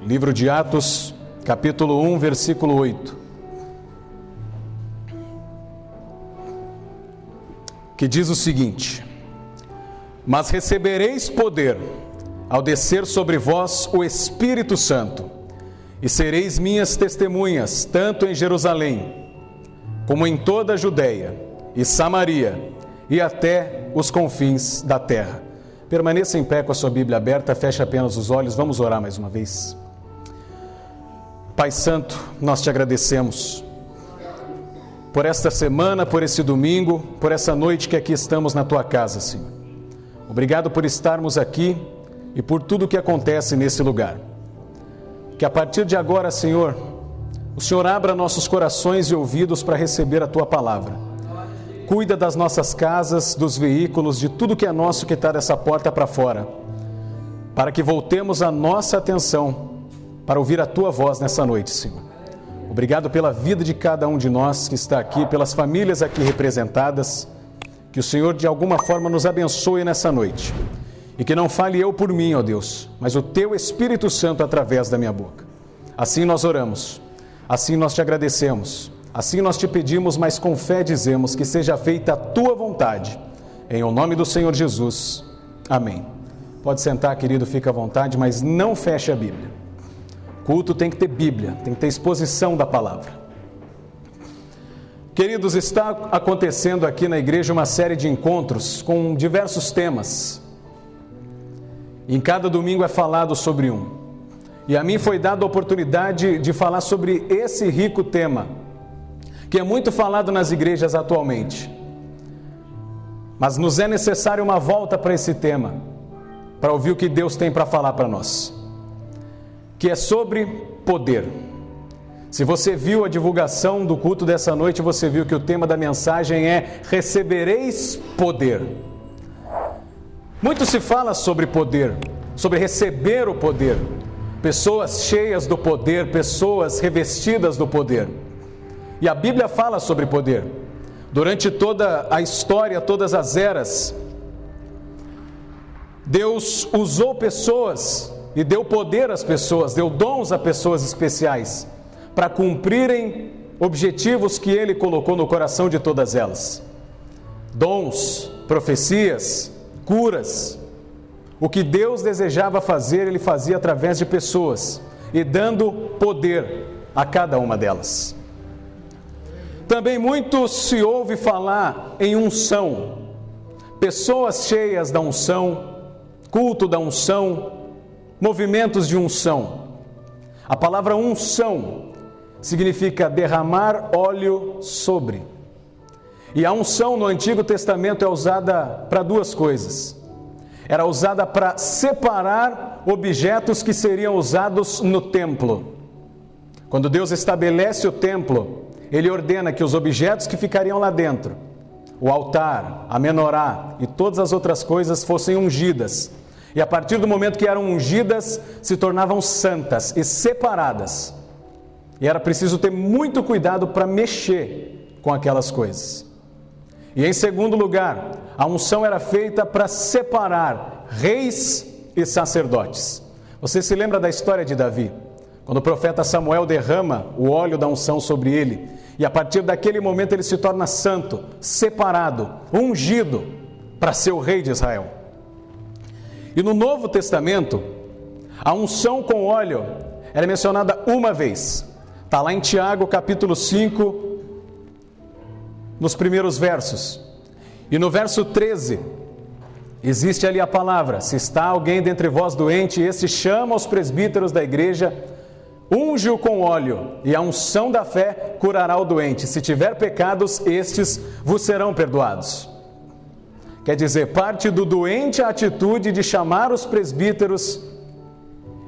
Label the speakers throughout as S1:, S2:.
S1: Livro de Atos, capítulo 1, versículo 8. Que diz o seguinte: Mas recebereis poder ao descer sobre vós o Espírito Santo, e sereis minhas testemunhas, tanto em Jerusalém, como em toda a Judeia e Samaria, e até os confins da terra. Permaneça em pé com a sua Bíblia aberta, feche apenas os olhos, vamos orar mais uma vez. Pai Santo, nós te agradecemos por esta semana, por esse domingo, por essa noite que aqui estamos na tua casa, Senhor. Obrigado por estarmos aqui e por tudo que acontece nesse lugar. Que a partir de agora, Senhor, o Senhor abra nossos corações e ouvidos para receber a tua palavra. Cuida das nossas casas, dos veículos, de tudo que é nosso que está dessa porta para fora, para que voltemos a nossa atenção para ouvir a tua voz nessa noite, Senhor. Obrigado pela vida de cada um de nós que está aqui, pelas famílias aqui representadas. Que o Senhor de alguma forma nos abençoe nessa noite. E que não fale eu por mim, ó Deus, mas o teu Espírito Santo através da minha boca. Assim nós oramos, assim nós te agradecemos, assim nós te pedimos, mas com fé dizemos que seja feita a tua vontade. Em o nome do Senhor Jesus. Amém. Pode sentar, querido, fica à vontade, mas não feche a Bíblia. Culto tem que ter Bíblia, tem que ter exposição da palavra. Queridos, está acontecendo aqui na igreja uma série de encontros com diversos temas. Em cada domingo é falado sobre um. E a mim foi dada a oportunidade de falar sobre esse rico tema, que é muito falado nas igrejas atualmente. Mas nos é necessário uma volta para esse tema, para ouvir o que Deus tem para falar para nós. Que é sobre poder. Se você viu a divulgação do culto dessa noite, você viu que o tema da mensagem é recebereis poder. Muito se fala sobre poder, sobre receber o poder. Pessoas cheias do poder, pessoas revestidas do poder. E a Bíblia fala sobre poder. Durante toda a história, todas as eras, Deus usou pessoas e deu poder às pessoas, deu dons a pessoas especiais para cumprirem objetivos que Ele colocou no coração de todas elas. Dons, profecias, curas. O que Deus desejava fazer, Ele fazia através de pessoas e dando poder a cada uma delas. Também muito se ouve falar em unção. Pessoas cheias da unção, culto da unção, movimentos de unção. A palavra unção significa derramar óleo sobre. E a unção no Antigo Testamento é usada para duas coisas. Era usada para separar objetos que seriam usados no templo. Quando Deus estabelece o templo, Ele ordena que os objetos que ficariam lá dentro, o altar, a menorá e todas as outras coisas fossem ungidas. E a partir do momento que eram ungidas, se tornavam santas e separadas. E era preciso ter muito cuidado para mexer com aquelas coisas. E em segundo lugar, a unção era feita para separar reis e sacerdotes. Você se lembra da história de Davi? Quando o profeta Samuel derrama o óleo da unção sobre ele, e a partir daquele momento ele se torna santo, separado, ungido para ser o rei de Israel. E no Novo Testamento, a unção com óleo era mencionada uma vez. Está lá em Tiago, capítulo 5, nos primeiros versos. E no verso 13, existe ali a palavra: se está alguém dentre vós doente, esse chama os presbíteros da igreja, unge-o com óleo, e a unção da fé curará o doente. Se tiver pecados, estes vos serão perdoados. Quer dizer, parte do doente a atitude de chamar os presbíteros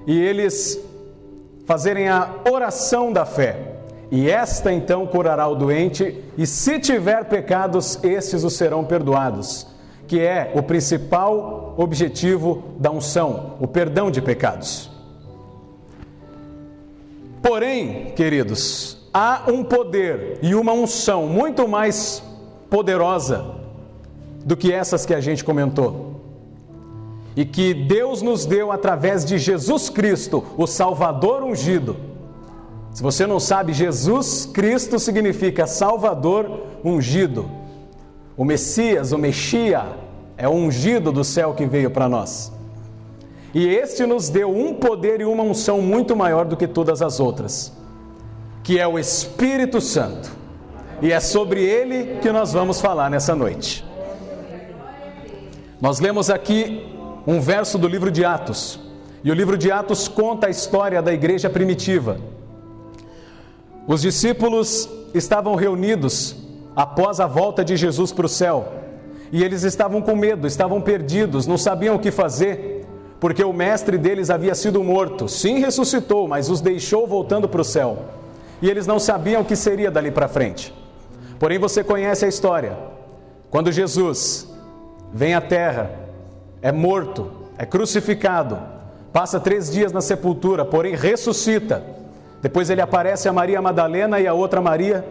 S1: e eles fazerem a oração da fé. E esta então curará o doente, e se tiver pecados, estes os serão perdoados. Que é o principal objetivo da unção, o perdão de pecados. Porém, queridos, há um poder e uma unção muito mais poderosa do que essas que a gente comentou. e que Deus nos deu através de Jesus Cristo, o Salvador ungido. Se você não sabe, Jesus Cristo significa Salvador ungido. O Messias, o Mexia, é o ungido do céu que veio para nós. E este nos deu um poder e uma unção muito maior do que todas as outras, que é o Espírito Santo. E é sobre ele que nós vamos falar nessa noite. Nós lemos aqui um verso do livro de Atos. E o livro de Atos conta a história da igreja primitiva. Os discípulos estavam reunidos após a volta de Jesus para o céu. E eles estavam com medo, estavam perdidos, não sabiam o que fazer, porque o mestre deles havia sido morto. Sim, ressuscitou, mas os deixou voltando para o céu. E eles não sabiam o que seria dali para frente. Porém, você conhece a história. Quando Jesus vem à terra, é morto, é crucificado, passa 3 dias na sepultura, porém ressuscita. Depois ele aparece a Maria Madalena e a outra Maria.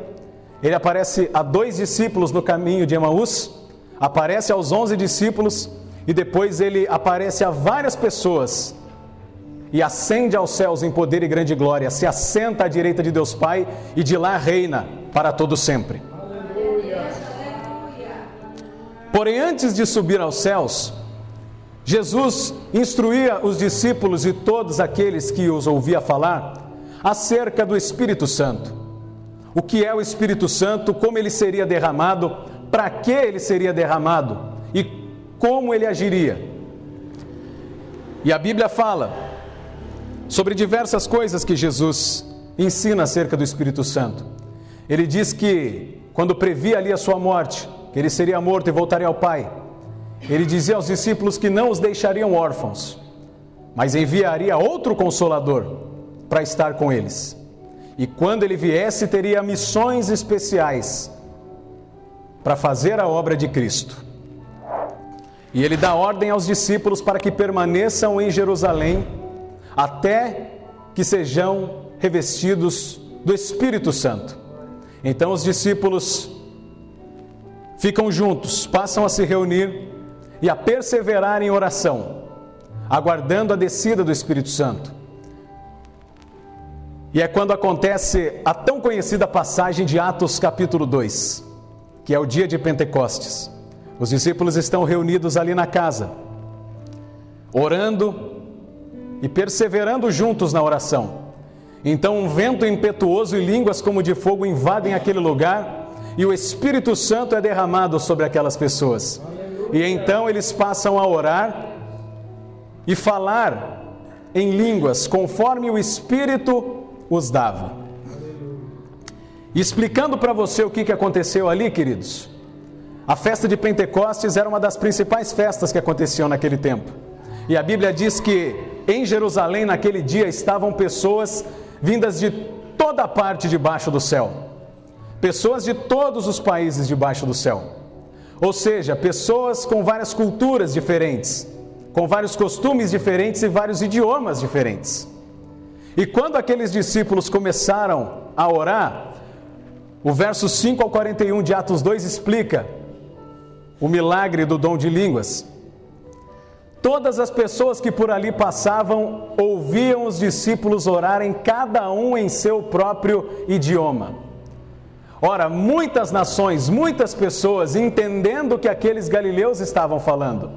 S1: Ele aparece a 2 discípulos no caminho de Emaús, aparece aos 11 discípulos e depois ele aparece a várias pessoas e ascende aos céus em poder e grande glória, se assenta à direita de Deus Pai e de lá reina para todo sempre. Porém, antes de subir aos céus, Jesus instruía os discípulos e todos aqueles que os ouvia falar acerca do Espírito Santo. O que é o Espírito Santo, como ele seria derramado, para que ele seria derramado e como ele agiria. E a Bíblia fala sobre diversas coisas que Jesus ensina acerca do Espírito Santo. Ele diz que quando previa ali a sua morte, que ele seria morto e voltaria ao Pai, ele dizia aos discípulos que não os deixariam órfãos, mas enviaria outro Consolador para estar com eles. E quando ele viesse, teria missões especiais para fazer a obra de Cristo. E ele dá ordem aos discípulos para que permaneçam em Jerusalém até que sejam revestidos do Espírito Santo. Então os discípulos ficam juntos, passam a se reunir e a perseverar em oração, aguardando a descida do Espírito Santo. E é quando acontece a tão conhecida passagem de Atos capítulo 2, que é o dia de Pentecostes. Os discípulos estão reunidos ali na casa, orando e perseverando juntos na oração. Então um vento impetuoso e línguas como de fogo invadem aquele lugar e o Espírito Santo é derramado sobre aquelas pessoas. E então eles passam a orar e falar em línguas conforme o Espírito os dava. E explicando para você o que aconteceu ali, queridos, a festa de Pentecostes era uma das principais festas que aconteciam naquele tempo. E a Bíblia diz que em Jerusalém naquele dia estavam pessoas vindas de toda a parte debaixo do céu. Pessoas de todos os países debaixo do céu. Ou seja, pessoas com várias culturas diferentes, com vários costumes diferentes e vários idiomas diferentes. E quando aqueles discípulos começaram a orar, o verso 5 ao 41 de Atos 2 explica o milagre do dom de línguas. Todas as pessoas que por ali passavam ouviam os discípulos orarem, cada um em seu próprio idioma. Ora, muitas nações, muitas pessoas entendendo o que aqueles galileus estavam falando.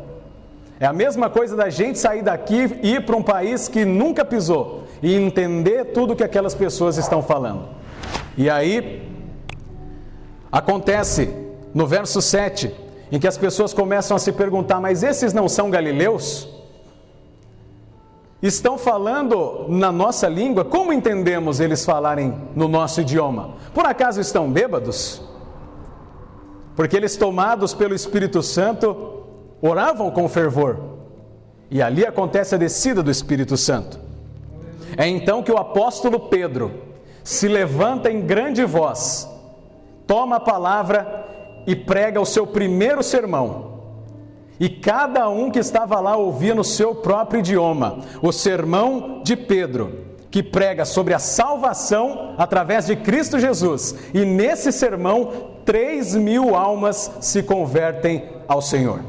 S1: É a mesma coisa da gente sair daqui e ir para um país que nunca pisou e entender tudo o que aquelas pessoas estão falando. E aí acontece no verso 7, em que as pessoas começam a se perguntar, mas esses não são galileus? Estão falando na nossa língua? Como entendemos eles falarem no nosso idioma? Por acaso estão bêbados? Porque eles, tomados pelo Espírito Santo, oravam com fervor. E ali acontece a descida do Espírito Santo. É então que o apóstolo Pedro se levanta em grande voz, toma a palavra e prega o seu primeiro sermão. E cada um que estava lá ouvia no seu próprio idioma o sermão de Pedro, que prega sobre a salvação através de Cristo Jesus. E nesse sermão, 3.000 almas se convertem ao Senhor.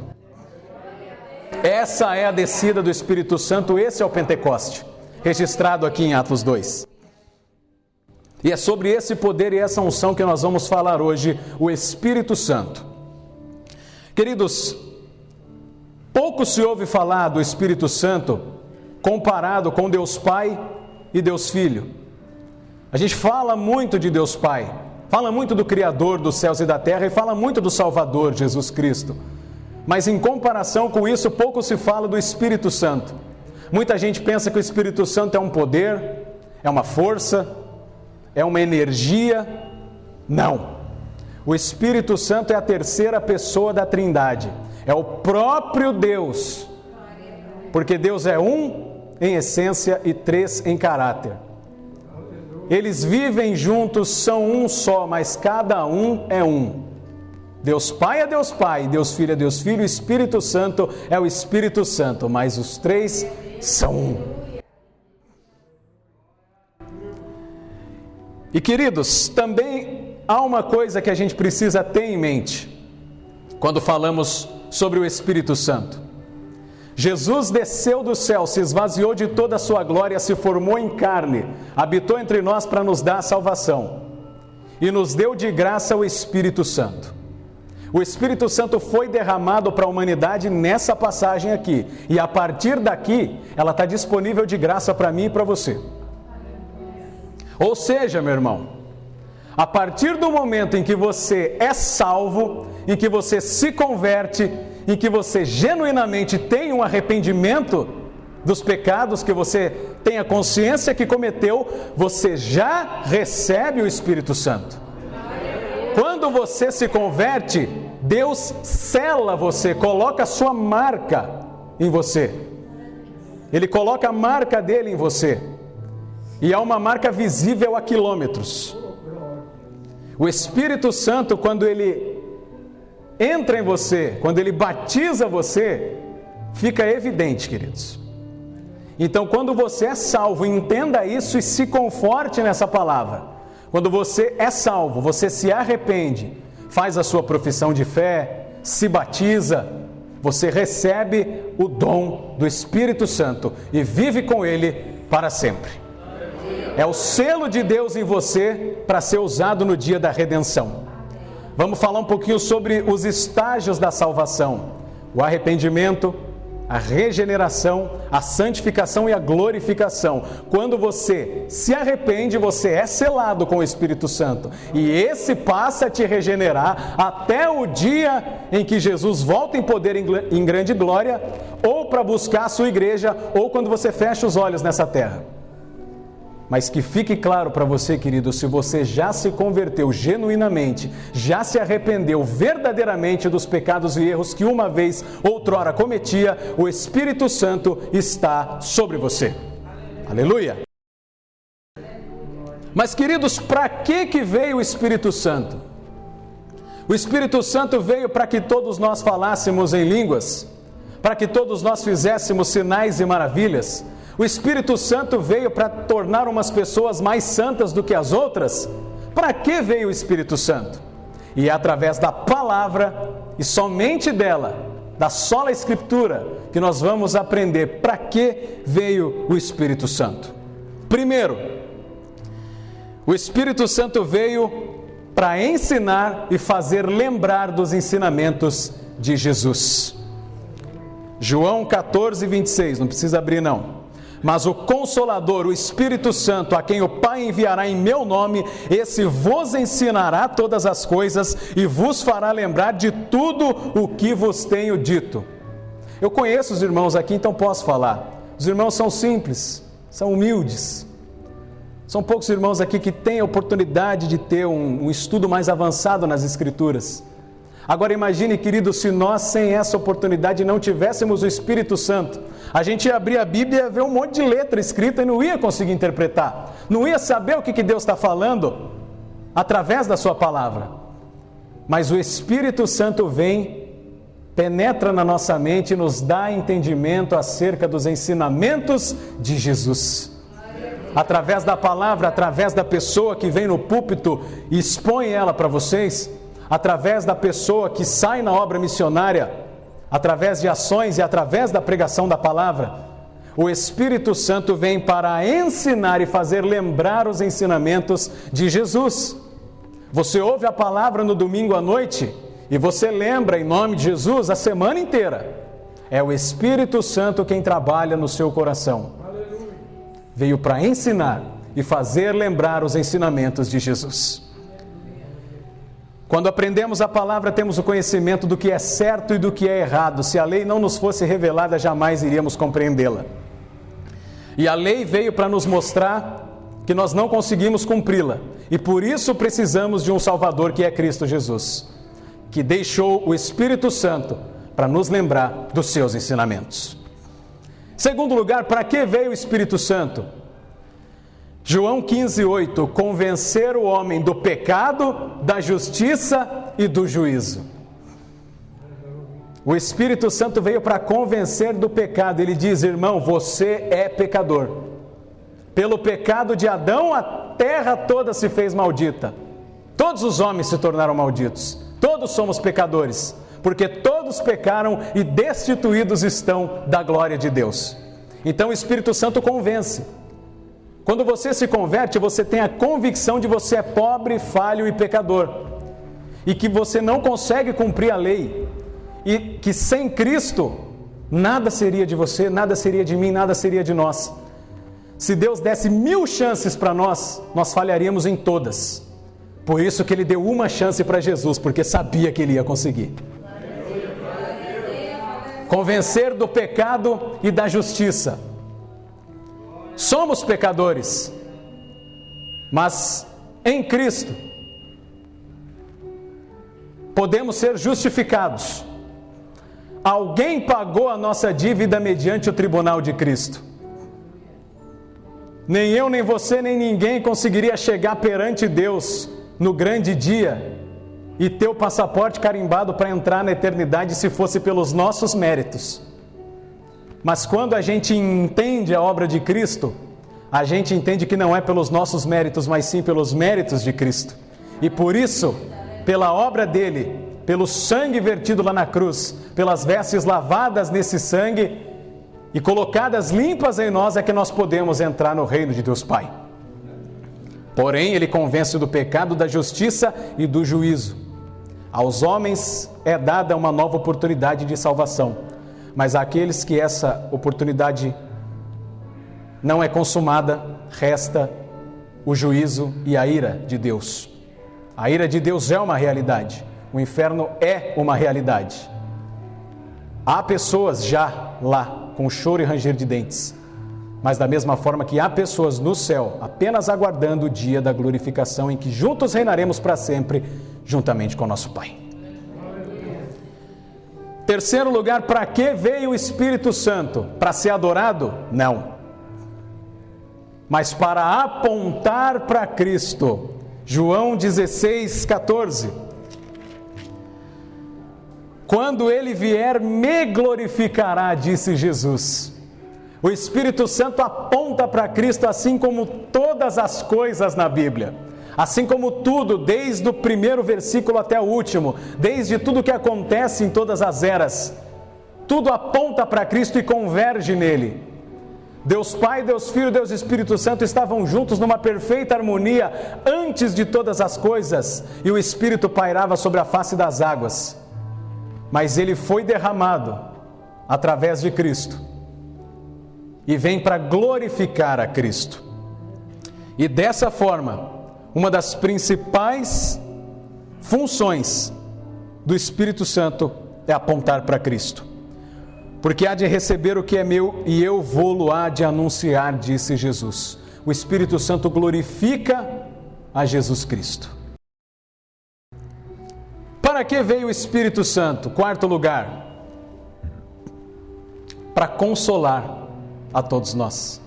S1: Essa é a descida do Espírito Santo, esse é o Pentecoste, registrado aqui em Atos 2. E é sobre esse poder e essa unção que nós vamos falar hoje, o Espírito Santo. Queridos, pouco se ouve falar do Espírito Santo comparado com Deus Pai e Deus Filho. A gente fala muito de Deus Pai, fala muito do Criador dos céus e da terra e fala muito do Salvador, Jesus Cristo. Mas em comparação com isso, pouco se fala do Espírito Santo. Muita gente pensa que o Espírito Santo é um poder, é uma força, é uma energia. Não. O Espírito Santo é a terceira pessoa da Trindade. É o próprio Deus. Porque Deus é um em essência e três em caráter. Eles vivem juntos, são um só, mas cada um é um. Deus Pai é Deus Pai, Deus Filho é Deus Filho, o Espírito Santo é o Espírito Santo, mas os três são um. E queridos, também há uma coisa que a gente precisa ter em mente quando falamos sobre o Espírito Santo. Jesus desceu do céu, se esvaziou de toda a sua glória, se formou em carne, habitou entre nós para nos dar a salvação e nos deu de graça o Espírito Santo. O Espírito Santo foi derramado para a humanidade nessa passagem aqui, e a partir daqui ela está disponível de graça para mim e para você. Ou seja, meu irmão, a partir do momento em que você é salvo, em que você se converte, em que você genuinamente tem um arrependimento dos pecados, que você tem a consciência que cometeu, você já recebe o Espírito Santo. Quando você se converte, Deus sela você, coloca a sua marca em você. Ele coloca a marca dele em você. E é uma marca visível a quilômetros. O Espírito Santo, quando ele entra em você, quando ele batiza você, fica evidente, queridos. Então, quando você é salvo, entenda isso e se conforte nessa palavra. Quando você é salvo, você se arrepende, faz a sua profissão de fé, se batiza, você recebe o dom do Espírito Santo e vive com ele para sempre. É o selo de Deus em você para ser usado no dia da redenção. Vamos falar um pouquinho sobre os estágios da salvação: o arrependimento, a regeneração, a santificação e a glorificação. Quando você se arrepende, você é selado com o Espírito Santo, e esse passa a te regenerar até o dia em que Jesus volta em poder em grande glória, ou para buscar a sua igreja, ou quando você fecha os olhos nessa terra. Mas que fique claro para você, querido, se você já se converteu genuinamente, já se arrependeu verdadeiramente dos pecados e erros que uma vez outrora cometia, o Espírito Santo está sobre você. Aleluia! Mas, queridos, para que veio o Espírito Santo? O Espírito Santo veio para que todos nós falássemos em línguas, para que todos nós fizéssemos sinais e maravilhas. O Espírito Santo veio para tornar umas pessoas mais santas do que as outras. Para que veio o Espírito Santo? E é através da palavra e somente dela, da sola Escritura, que nós vamos aprender para que veio o Espírito Santo. Primeiro, o Espírito Santo veio para ensinar e fazer lembrar dos ensinamentos de Jesus. João 14, 26, não precisa abrir não. Mas o Consolador, o Espírito Santo, a quem o Pai enviará em meu nome, esse vos ensinará todas as coisas e vos fará lembrar de tudo o que vos tenho dito. Eu conheço os irmãos aqui, então posso falar. Os irmãos são simples, são humildes. São poucos irmãos aqui que têm a oportunidade de ter um estudo mais avançado nas Escrituras. Agora imagine, querido, se nós sem essa oportunidade não tivéssemos o Espírito Santo, a gente ia abrir a Bíblia e ia ver um monte de letra escrita e não ia conseguir interpretar, não ia saber o que Deus está falando através da sua palavra. Mas o Espírito Santo vem, penetra na nossa mente e nos dá entendimento acerca dos ensinamentos de Jesus. Através da palavra, através da pessoa que vem no púlpito e expõe ela para vocês, através da pessoa que sai na obra missionária, através de ações e através da pregação da palavra, o Espírito Santo vem para ensinar e fazer lembrar os ensinamentos de Jesus. Você ouve a palavra no domingo à noite e você lembra em nome de Jesus a semana inteira. É o Espírito Santo quem trabalha no seu coração. Veio para ensinar e fazer lembrar os ensinamentos de Jesus. Quando aprendemos a palavra, temos o conhecimento do que é certo e do que é errado. Se a lei não nos fosse revelada, jamais iríamos compreendê-la. E a lei veio para nos mostrar que nós não conseguimos cumpri-la. E por isso precisamos de um Salvador, que é Cristo Jesus, que deixou o Espírito Santo para nos lembrar dos seus ensinamentos. Segundo lugar, para que veio o Espírito Santo? João 15:8, convencer o homem do pecado, da justiça e do juízo. O Espírito Santo veio para convencer do pecado. Ele diz: irmão, você é pecador. Pelo pecado de Adão, a terra toda se fez maldita. Todos os homens se tornaram malditos. Todos somos pecadores, porque todos pecaram e destituídos estão da glória de Deus. Então o Espírito Santo convence. Quando você se converte, você tem a convicção de que você é pobre, falho e pecador, e que você não consegue cumprir a lei, e que sem Cristo nada seria de você, nada seria de mim, nada seria de nós. Se Deus desse 1000 chances para nós, nós falharíamos em todas. Por isso que Ele deu uma chance para Jesus, porque sabia que Ele ia conseguir. Convencer do pecado e da justiça. Somos pecadores, mas em Cristo podemos ser justificados. Alguém pagou a nossa dívida mediante o tribunal de Cristo. Nem eu, nem você, nem ninguém conseguiria chegar perante Deus no grande dia e ter o passaporte carimbado para entrar na eternidade se fosse pelos nossos méritos. Mas quando a gente entende a obra de Cristo, a gente entende que não é pelos nossos méritos, mas sim pelos méritos de Cristo. E por isso, pela obra dele, pelo sangue vertido lá na cruz, pelas vestes lavadas nesse sangue e colocadas limpas em nós, é que nós podemos entrar no reino de Deus Pai. Porém, ele convence do pecado, da justiça e do juízo. Aos homens é dada uma nova oportunidade de salvação, mas àqueles que essa oportunidade não é consumada, resta o juízo e a ira de Deus. A ira de Deus é uma realidade, o inferno é uma realidade. Há pessoas já lá com choro e ranger de dentes, mas da mesma forma que há pessoas no céu apenas aguardando o dia da glorificação em que juntos reinaremos para sempre, juntamente com nosso Pai. Terceiro lugar, para que veio o Espírito Santo? Para ser adorado? Não. Mas para apontar para Cristo. João 16:14. Quando ele vier, me glorificará, disse Jesus. O Espírito Santo aponta para Cristo, assim como todas as coisas na Bíblia. Assim como tudo, desde o primeiro versículo até o último, desde tudo que acontece em todas as eras, tudo aponta para Cristo e converge nele. Deus Pai, Deus Filho, Deus Espírito Santo estavam juntos numa perfeita harmonia antes de todas as coisas, e o Espírito pairava sobre a face das águas. Mas ele foi derramado através de Cristo e vem para glorificar a Cristo. E dessa forma, uma das principais funções do Espírito Santo é apontar para Cristo. Porque há de receber o que é meu e eu vou-lo há de anunciar, disse Jesus. O Espírito Santo glorifica a Jesus Cristo. Para que veio o Espírito Santo? Quarto lugar, para consolar a todos nós.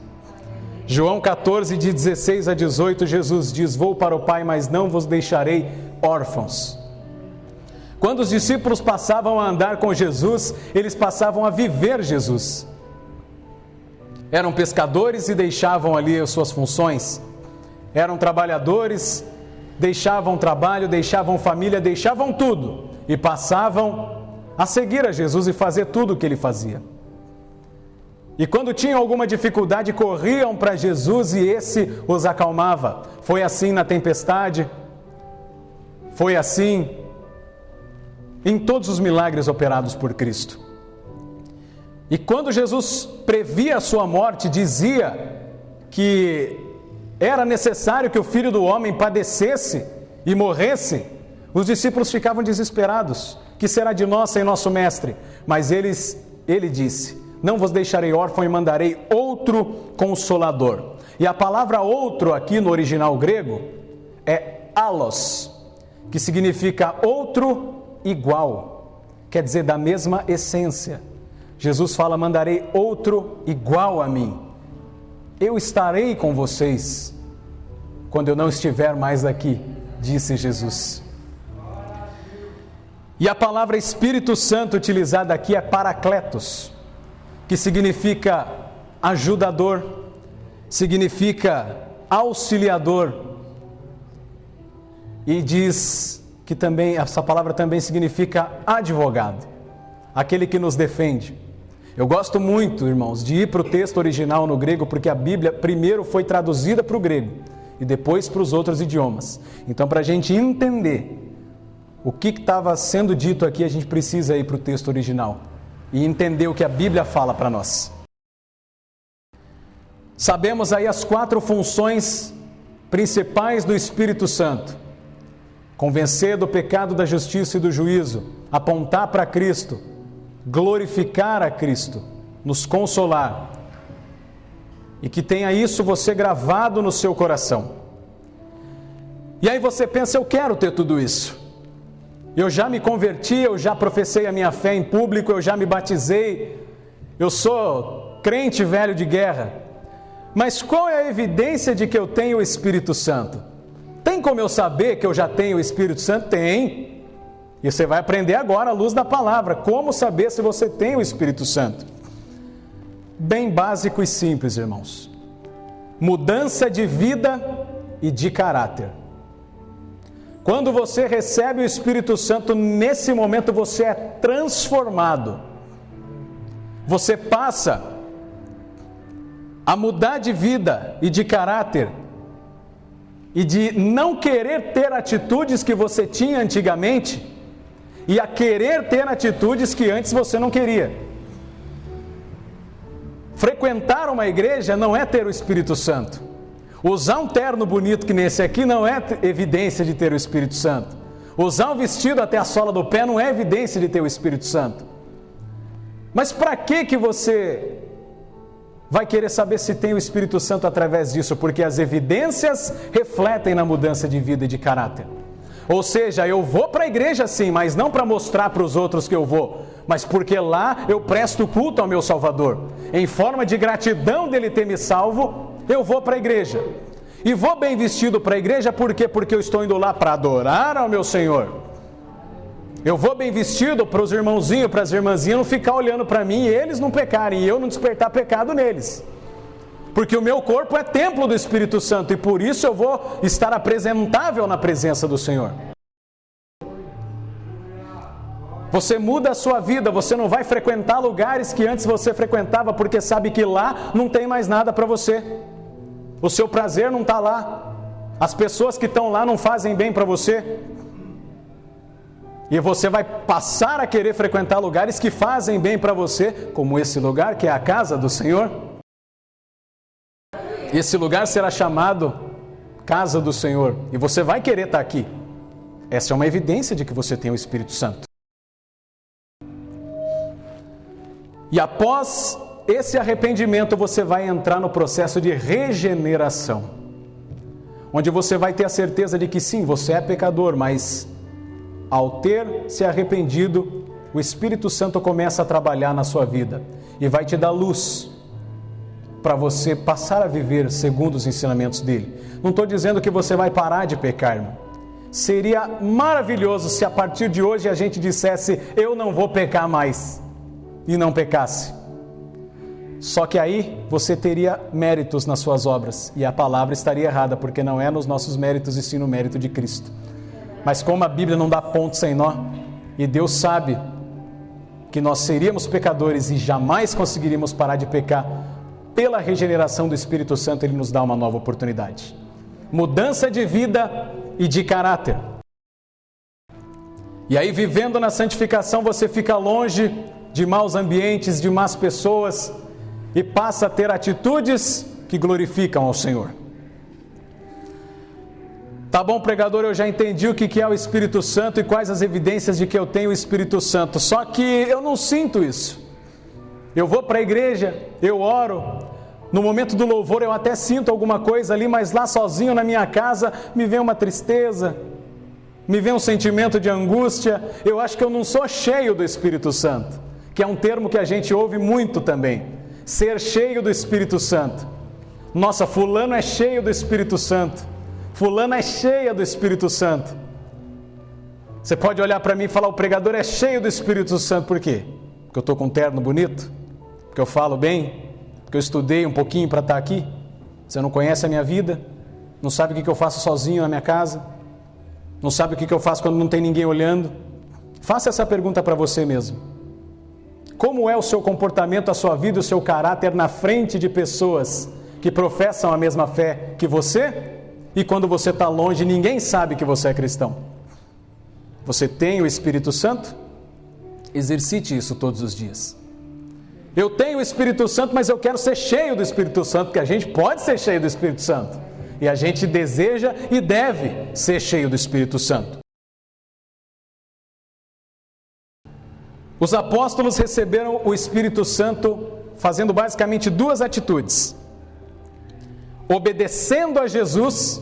S1: João 14, de 16 a 18, Jesus diz: vou para o Pai, mas não vos deixarei órfãos. Quando os discípulos passavam a andar com Jesus, eles passavam a viver Jesus. Eram pescadores e deixavam ali as suas funções. Eram trabalhadores, deixavam trabalho, deixavam família, deixavam tudo e passavam a seguir a Jesus e fazer tudo o que ele fazia. E quando tinham alguma dificuldade, corriam para Jesus e esse os acalmava. Foi assim na tempestade, foi assim em todos os milagres operados por Cristo. E quando Jesus previa a sua morte, dizia que era necessário que o Filho do Homem padecesse e morresse, os discípulos ficavam desesperados. Que será de nós sem nosso mestre? Mas ele disse: não vos deixarei órfão e mandarei outro consolador. E a palavra outro aqui no original grego é allos, que significa outro igual, quer dizer da mesma essência. Jesus fala: mandarei outro igual a mim. Eu estarei com vocês quando eu não estiver mais aqui, disse Jesus. E a palavra Espírito Santo utilizada aqui é Paracletos, que significa ajudador, significa auxiliador. E diz que também, essa palavra também significa advogado, aquele que nos defende. Eu gosto muito, irmãos, de ir para o texto original no grego, porque a Bíblia primeiro foi traduzida para o grego e depois para os outros idiomas. Então, para a gente entender o que estava sendo dito aqui, a gente precisa ir para o texto original e entender o que a Bíblia fala para nós. Sabemos aí as 4 funções principais do Espírito Santo: convencer do pecado, da justiça e do juízo, apontar para Cristo, glorificar a Cristo, nos consolar. E que tenha isso você gravado no seu coração. E aí você pensa: eu quero ter tudo isso. Eu já me converti, eu já professei a minha fé em público, eu já me batizei, eu sou crente velho de guerra. Mas qual é a evidência de que eu tenho o Espírito Santo? Tem como eu saber que eu já tenho o Espírito Santo? Tem. E você vai aprender agora à luz da palavra, como saber se você tem o Espírito Santo. Bem básico e simples, irmãos. Mudança de vida e de caráter. Quando você recebe o Espírito Santo, nesse momento você é transformado. Você passa a mudar de vida e de caráter, e de não querer ter atitudes que você tinha antigamente, e a querer ter atitudes que antes você não queria. Frequentar uma igreja não é ter o Espírito Santo. Usar um terno bonito que nesse aqui não é evidência de ter o Espírito Santo. Usar um vestido até a sola do pé não é evidência de ter o Espírito Santo. Mas para que você vai querer saber se tem o Espírito Santo através disso? Porque as evidências refletem na mudança de vida e de caráter. Ou seja, eu vou para a igreja sim, mas não para mostrar para os outros que eu vou, mas porque lá eu presto culto ao meu Salvador. Em forma de gratidão dele ter me salvo, eu vou para a igreja. E vou bem vestido para a igreja, por quê? Porque eu estou indo lá para adorar ao meu Senhor. Eu vou bem vestido para os irmãozinhos, para as irmãzinhas não ficar olhando para mim e eles não pecarem, e eu não despertar pecado neles. Porque o meu corpo é templo do Espírito Santo e por isso eu vou estar apresentável na presença do Senhor. Você muda a sua vida, você não vai frequentar lugares que antes você frequentava porque sabe que lá não tem mais nada para você. O seu prazer não está lá. As pessoas que estão lá não fazem bem para você. E você vai passar a querer frequentar lugares que fazem bem para você, como esse lugar que é a casa do Senhor. Esse lugar será chamado casa do Senhor. E você vai querer estar aqui. Essa é uma evidência de que você tem o Espírito Santo. E após esse arrependimento, você vai entrar no processo de regeneração, onde você vai ter a certeza de que sim, você é pecador, mas ao ter se arrependido, o Espírito Santo começa a trabalhar na sua vida e vai te dar luz para você passar a viver segundo os ensinamentos dele. Não estou dizendo que você vai parar de pecar, irmão. Seria maravilhoso se a partir de hoje a gente dissesse: eu não vou pecar mais, e não pecasse. Só que aí você teria méritos nas suas obras, e a palavra estaria errada, porque não é nos nossos méritos e sim no mérito de Cristo. Mas como a Bíblia não dá ponto sem nó, e Deus sabe que nós seríamos pecadores e jamais conseguiríamos parar de pecar, pela regeneração do Espírito Santo, Ele nos dá uma nova oportunidade. Mudança de vida e de caráter. E aí, vivendo na santificação, você fica longe de maus ambientes, de más pessoas, e passa a ter atitudes que glorificam ao Senhor. Tá bom, pregador, eu já entendi o que é o Espírito Santo e quais as evidências de que eu tenho o Espírito Santo, só que eu não sinto isso. Eu vou para a igreja, eu oro, no momento do louvor eu até sinto alguma coisa ali, mas lá sozinho na minha casa me vem uma tristeza, me vem um sentimento de angústia. Eu acho que eu não sou cheio do Espírito Santo, que é um termo que a gente ouve muito também, ser cheio do Espírito Santo. Nossa, fulano é cheio do Espírito Santo, fulana é cheia do Espírito Santo. Você pode olhar para mim e falar, o pregador é cheio do Espírito Santo, por quê? Porque eu estou com um terno bonito? Porque eu falo bem? Porque eu estudei um pouquinho para estar aqui? Você não conhece a minha vida? Não sabe o que eu faço sozinho na minha casa? Não sabe o que eu faço quando não tem ninguém olhando? Faça essa pergunta para você mesmo. Como é o seu comportamento, a sua vida e o seu caráter na frente de pessoas que professam a mesma fé que você? E quando você está longe, ninguém sabe que você é cristão. Você tem o Espírito Santo? Exercite isso todos os dias. Eu tenho o Espírito Santo, mas eu quero ser cheio do Espírito Santo, porque a gente pode ser cheio do Espírito Santo. E a gente deseja e deve ser cheio do Espírito Santo. Os apóstolos receberam o Espírito Santo fazendo basicamente duas atitudes: obedecendo a Jesus,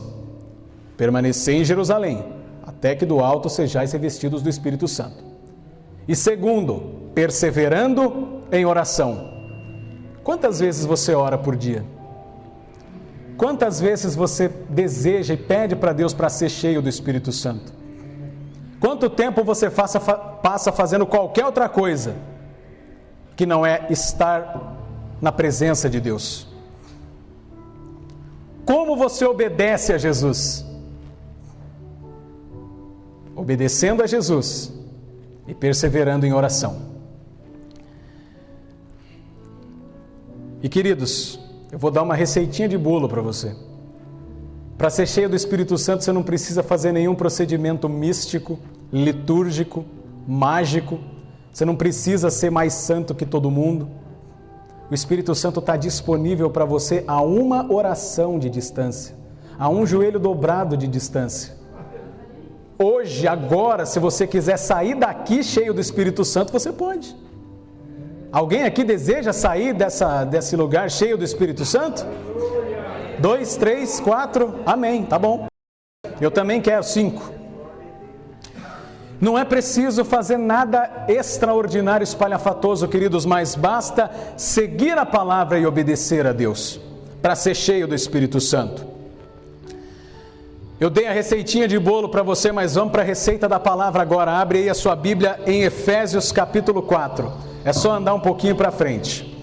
S1: permanecer em Jerusalém, até que do alto sejais revestidos do Espírito Santo. E segundo, perseverando em oração. Quantas vezes você ora por dia? Quantas vezes você deseja e pede para Deus para ser cheio do Espírito Santo? Quanto tempo você passa fazendo qualquer outra coisa que não é estar na presença de Deus? Como você obedece a Jesus? Obedecendo a Jesus e perseverando em oração. E queridos, eu vou dar uma receitinha de bolo para você. Para ser cheio do Espírito Santo, você não precisa fazer nenhum procedimento místico, litúrgico, mágico. Você não precisa ser mais santo que todo mundo. O Espírito Santo está disponível para você a uma oração de distância, a um joelho dobrado de distância. Hoje, agora, se você quiser sair daqui cheio do Espírito Santo, você pode. Alguém aqui deseja sair desse lugar cheio do Espírito Santo? 2, 3, 4, amém, tá bom. Eu também quero 5. Não é preciso fazer nada extraordinário, espalhafatoso, queridos, mas basta seguir a palavra e obedecer a Deus para ser cheio do Espírito Santo. Eu dei a receitinha de bolo para você, mas vamos para a receita da palavra agora. Abre aí a sua Bíblia em Efésios capítulo 4. É só andar um pouquinho para frente.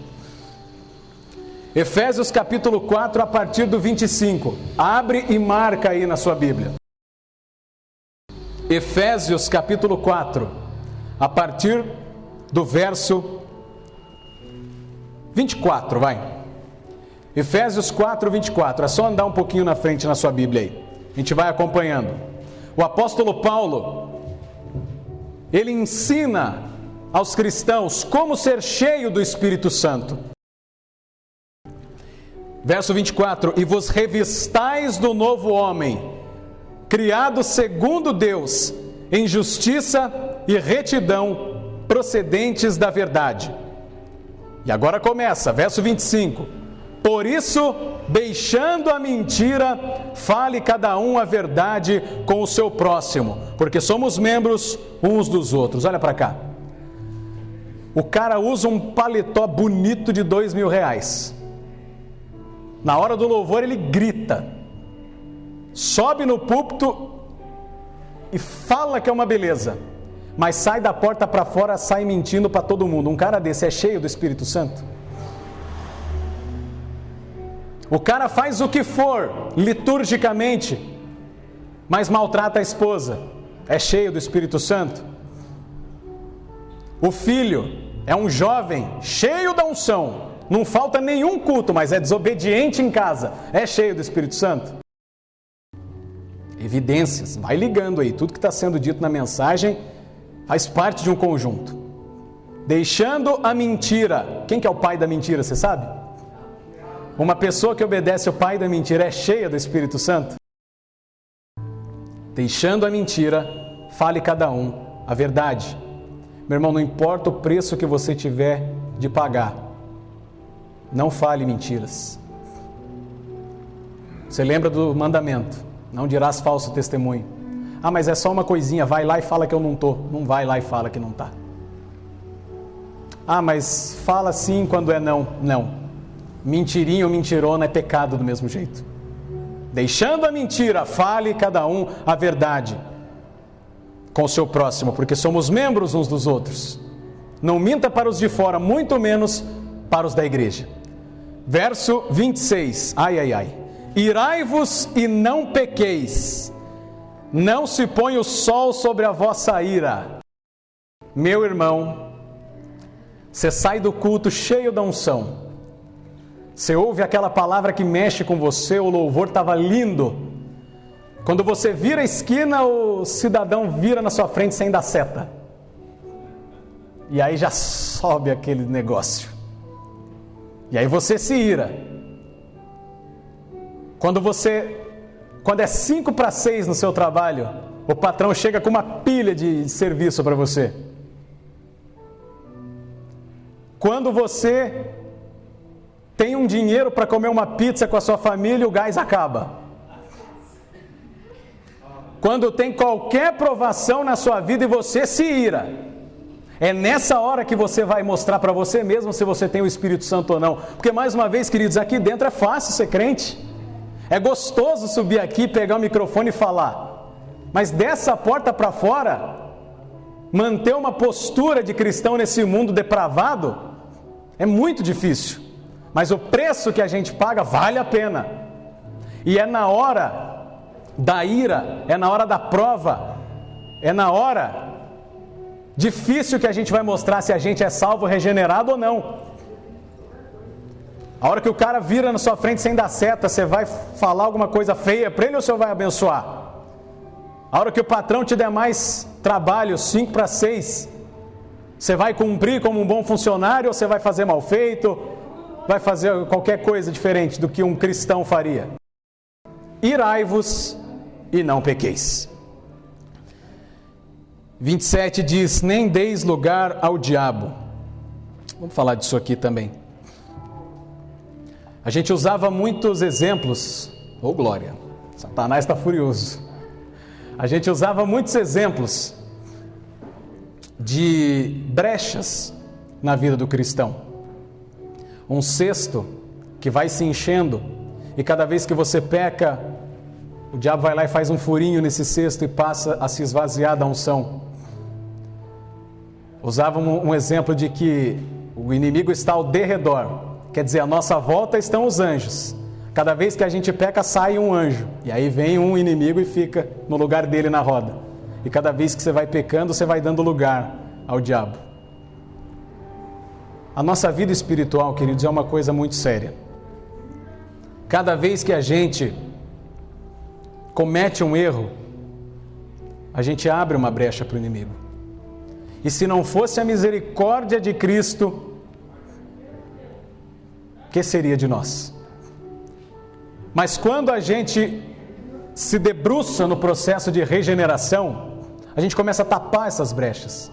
S1: Efésios capítulo 4, a partir do 25. Abre e marca aí na sua Bíblia. Efésios capítulo 4, a partir do verso 24, vai. Efésios 4, 24. É só andar um pouquinho na frente na sua Bíblia aí. A gente vai acompanhando. O apóstolo Paulo, ele ensina aos cristãos como ser cheio do Espírito Santo. Verso 24: e vos revistais do novo homem, criado segundo Deus, em justiça e retidão, procedentes da verdade. E agora começa, verso 25. Por isso, deixando a mentira, fale cada um a verdade com o seu próximo, porque somos membros uns dos outros. Olha para cá. O cara usa um paletó bonito de R$2.000. Na hora do louvor ele grita, sobe no púlpito e fala que é uma beleza, mas sai da porta para fora, sai mentindo para todo mundo. Um cara desse é cheio do Espírito Santo? O cara faz o que for, liturgicamente, mas maltrata a esposa. É cheio do Espírito Santo? O filho é um jovem cheio da unção, não falta nenhum culto, mas é desobediente em casa, é cheio do Espírito Santo? Evidências, vai ligando aí, tudo que está sendo dito na mensagem faz parte de um conjunto. Deixando a mentira. Quem que é o pai da mentira, você sabe? Uma pessoa que obedece ao pai da mentira é cheia do Espírito Santo? Deixando a mentira, fale cada um a verdade. Meu irmão, não importa o preço que você tiver de pagar, não fale mentiras. Você lembra do mandamento: não dirás falso testemunho. Ah, mas é só uma coisinha, vai lá e fala que eu não estou. Não vai lá e fala que não está. Ah, mas fala sim quando é não. Não. Mentirinho ou mentirona é pecado do mesmo jeito. Deixando a mentira, fale cada um a verdade com o seu próximo, porque somos membros uns dos outros. Não minta para os de fora, muito menos para os da igreja. Verso 26, irai-vos e não pequeis, não se põe o sol sobre a vossa ira. Meu irmão, você sai do culto cheio da unção, você ouve aquela palavra que mexe com você, o louvor estava lindo. Quando você vira a esquina, o cidadão vira na sua frente sem dar seta. E aí já sobe aquele negócio. E aí você se ira. Quando é 5:06 no seu trabalho, o patrão chega com uma pilha de serviço para você. Quando você tem um dinheiro para comer uma pizza com a sua família, o gás acaba. Quando tem qualquer provação na sua vida e você se ira, é nessa hora que você vai mostrar para você mesmo se você tem o Espírito Santo ou não. Porque mais uma vez, queridos, aqui dentro é fácil ser crente. É gostoso subir aqui, pegar o microfone e falar. Mas dessa porta para fora, manter uma postura de cristão nesse mundo depravado é muito difícil. Mas o preço que a gente paga vale a pena. E é na hora da ira, é na hora da prova, é na hora difícil que a gente vai mostrar se a gente é salvo, regenerado ou não. A hora que o cara vira na sua frente sem dar seta, você vai falar alguma coisa feia para ele ou você vai abençoar? A hora que o patrão te der mais trabalho, 5:06, você vai cumprir como um bom funcionário ou você vai fazer mal feito? Vai fazer qualquer coisa diferente do que um cristão faria? Irai-vos e não pequeis. 27 diz: nem deis lugar ao diabo. Vamos falar disso aqui também. A gente usava muitos exemplos. Glória, Satanás está furioso. A gente usava muitos exemplos de brechas na vida do cristão. Um cesto que vai se enchendo e cada vez que você peca, o diabo vai lá e faz um furinho nesse cesto e passa a se esvaziar da unção. Usavam um exemplo de que o inimigo está ao derredor. Quer dizer, à nossa volta estão os anjos. Cada vez que a gente peca, sai um anjo. E aí vem um inimigo e fica no lugar dele na roda. E cada vez que você vai pecando, você vai dando lugar ao diabo. A nossa vida espiritual, queridos, é uma coisa muito séria. Cada vez que a gente comete um erro, a gente abre uma brecha para o inimigo. E se não fosse a misericórdia de Cristo, o que seria de nós? Mas quando a gente se debruça no processo de regeneração, a gente começa a tapar essas brechas.